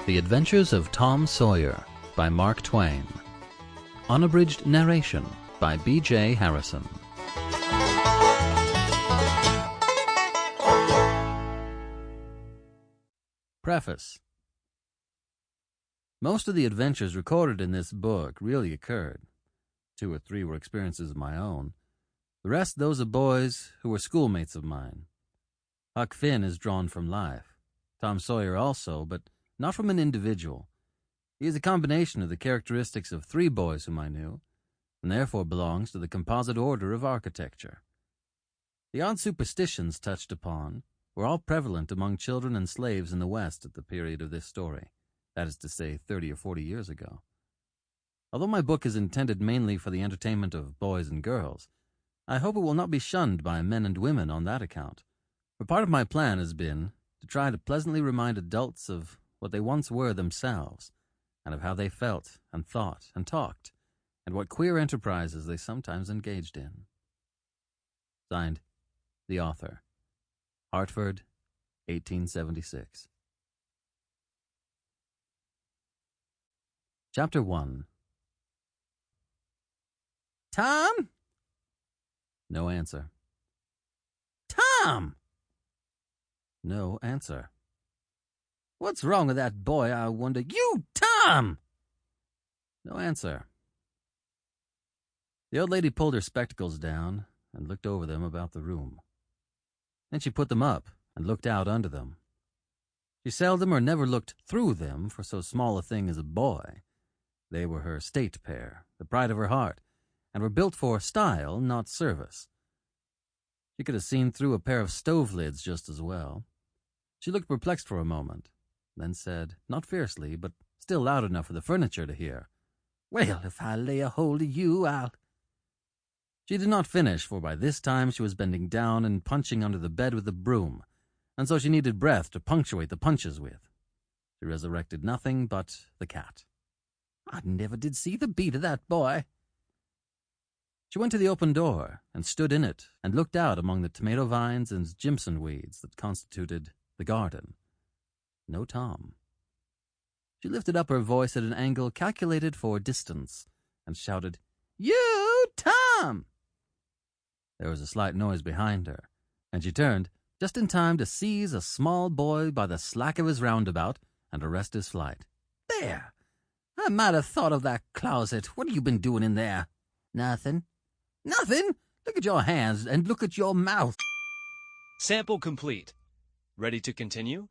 The Adventures of Tom Sawyer by Mark Twain. Unabridged narration by B.J.Harrison. Preface. Most of the adventures recorded in this book really occurred. 2 or 3 were experiences of my own. The rest those of boys who were schoolmates of mine. Huck Finn is drawn from life. Tom Sawyer also, but not from an individual. He is a combination of the characteristics of 3 boys whom I knew, and therefore belongs to the composite order of architecture. The odd superstitions touched upon were all prevalent among children and slaves in the West at the period of this story, that is to say 30 or 40 years ago. Although my book is intended mainly for the entertainment of boys and girls, I hope it will not be shunned by men and women on that account, for part of my plan has been to try to pleasantly remind adults of what they once were themselves, and of how they felt and thought and talked, and what queer enterprises they sometimes engaged in. Signed, The Author. Hartford, 1876. Chapter 1. Tom? No answer. Tom! No answer. What's wrong with that boy, I wonder? You, Tom! No answer. The old lady pulled her spectacles down and looked over them about the room. Then she put them up and looked out under them. She seldom or never looked through them for so small a thing as a boy. They were her state pair, the pride of her heart, and were built for style, not service. She could have seen through a pair of stove lids just as well. She looked perplexed for a moment, then said, not fiercely, but still loud enough for the furniture to hear, "Well, if I lay a hold of you, I'll—" She did not finish, for by this time she was bending down and punching under the bed with a broom, and so she needed breath to punctuate the punches with. She resurrected nothing but the cat. I never did see the beat of that boy. She went to the open door and stood in it and looked out among the tomato vines and Jimson weeds that constituted the garden. No Tom. She lifted up her voice at an angle calculated for distance and shouted, "You, Tom!" There was a slight noise behind her, and she turned just in time to seize a small boy by the slack of his roundabout and arrest his flight. "There! I might have thought of that closet. What have you been doing in there?" "Nothing." "Nothing? Look at your hands and look at your mouth." Sample complete. Ready to continue?